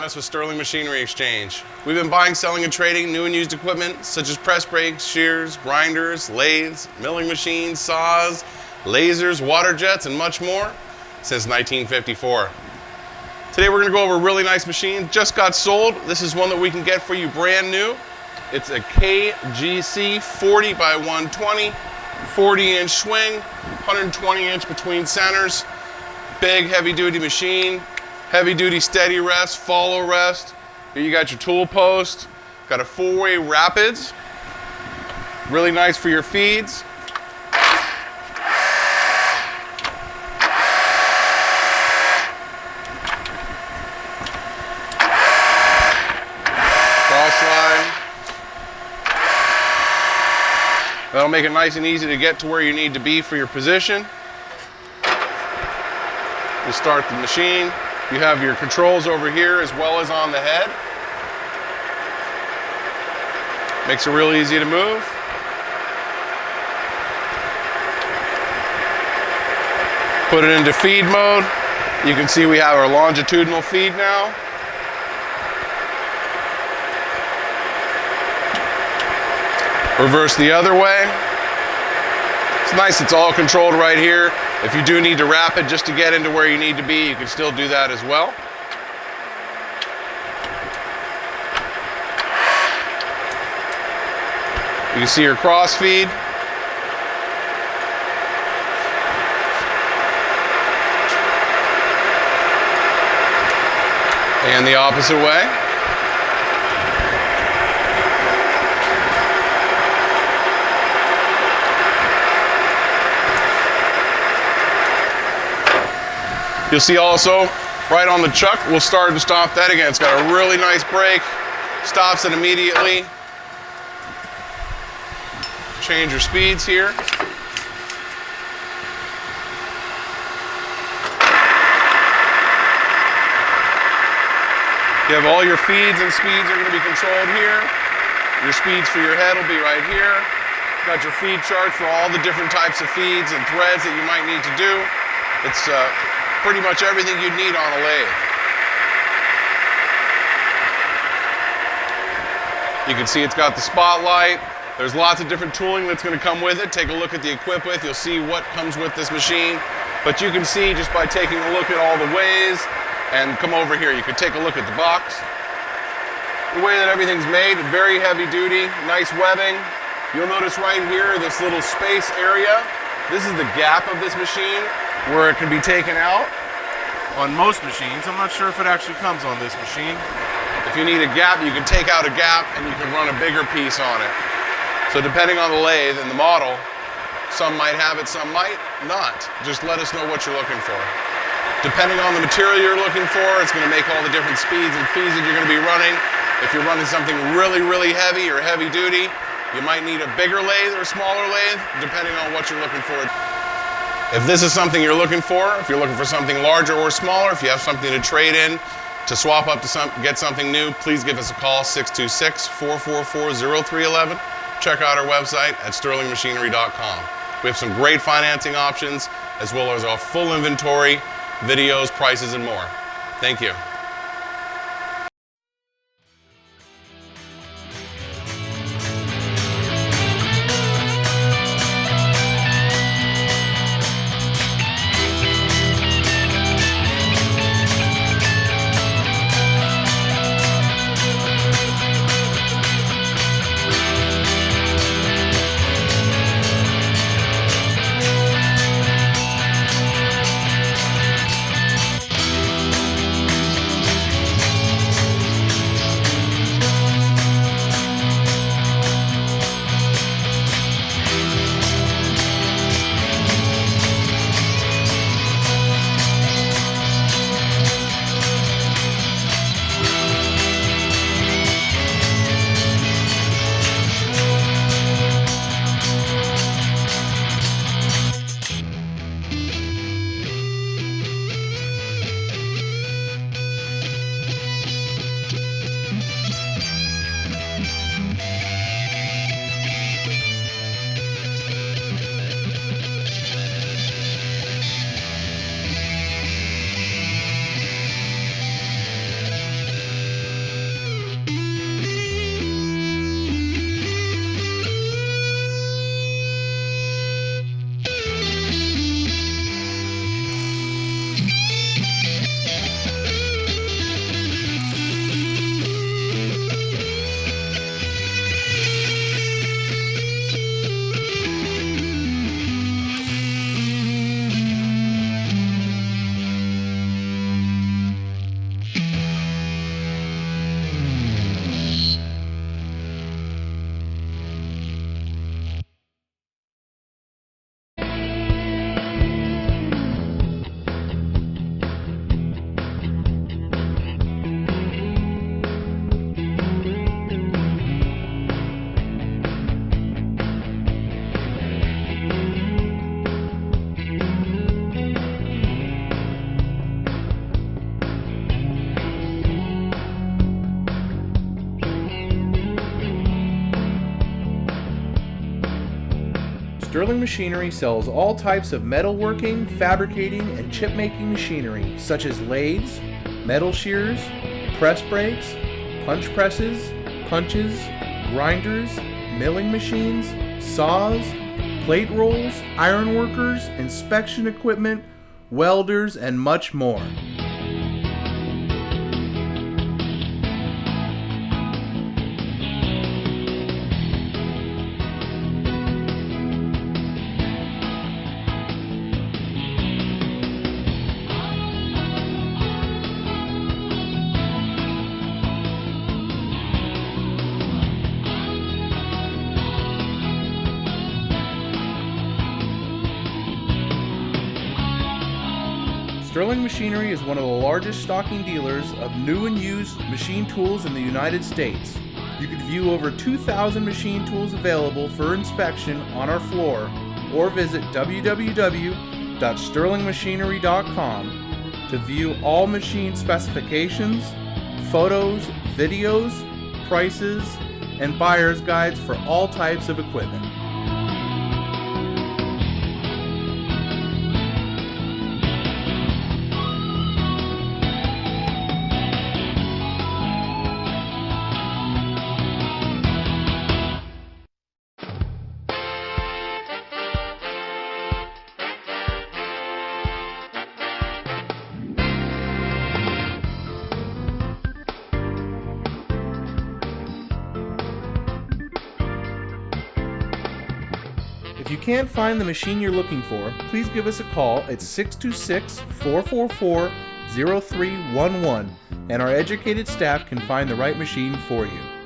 us with Sterling Machinery Exchange. We've been buying, selling, and trading new and used equipment such as press brakes, shears, grinders, lathes, milling machines, saws, lasers, water jets, and much more since 1954. Today we're going to go over a really nice machine, just got sold. This is one that we can get for you brand new. It's a KGC-40120, 40-inch swing, 120-inch between centers, big heavy-duty machine, heavy-duty steady rest, follow rest. Here you got your tool post, got a 4-way rapids, really nice for your feeds. That'll make it nice and easy to get to where you need to be for your position. You start the machine. You have your controls over here as well as on the head. Makes it real easy to move. Put it into feed mode. You can see we have our longitudinal feed now. Reverse the other way. It's nice, it's all controlled right here. If you do need to wrap it just to get into where you need to be, you can still do that as well. You can see your cross feed. And the opposite way. You'll see also, right on the chuck, we'll start and stop that again. It's got a really nice brake, stops it immediately. Change your speeds here. You have all your feeds and speeds are going to be controlled here. Your speeds for your head will be right here. Got your feed chart for all the different types of feeds and threads that you might need to do. It's pretty much everything you'd need on a lathe. You can see it's got the spotlight. There's lots of different tooling that's going to come with it. Take a look at the equip with. You'll see what comes with this machine. But you can see just by taking a look at all the ways and come over here. You can take a look at the box. The way that everything's made, very heavy duty, nice webbing. You'll notice right here this little space area. This is the gap of this machine where it can be taken out. On most machines, I'm not sure if it actually comes on this machine. If you need a gap, you can take out a gap and you can run a bigger piece on it. So depending on the lathe and the model, some might have it, some might not. Just let us know what you're looking for. Depending on the material you're looking for, it's going to make all the different speeds and feeds that you're going to be running. If you're running something really, really heavy or heavy duty, you might need a bigger lathe or a smaller lathe, depending on what you're looking for. If this is something you're looking for, if you're looking for something larger or smaller, if you have something to trade in, to swap up to get something new, please give us a call, 626-444-0311. Check out our website at sterlingmachinery.com. We have some great financing options, as well as our full inventory, videos, prices, and more. Thank you. Sterling Machinery sells all types of metalworking, fabricating, and chip-making machinery such as lathes, metal shears, press brakes, punch presses, punches, grinders, milling machines, saws, plate rolls, iron workers, inspection equipment, welders, and much more. Sterling Machinery is one of the largest stocking dealers of new and used machine tools in the United States. You can view over 2,000 machine tools available for inspection on our floor or visit www.sterlingmachinery.com to view all machine specifications, photos, videos, prices, and buyer's guides for all types of equipment. If you can't find the machine you're looking for, please give us a call at 626-444-0311 and our educated staff can find the right machine for you.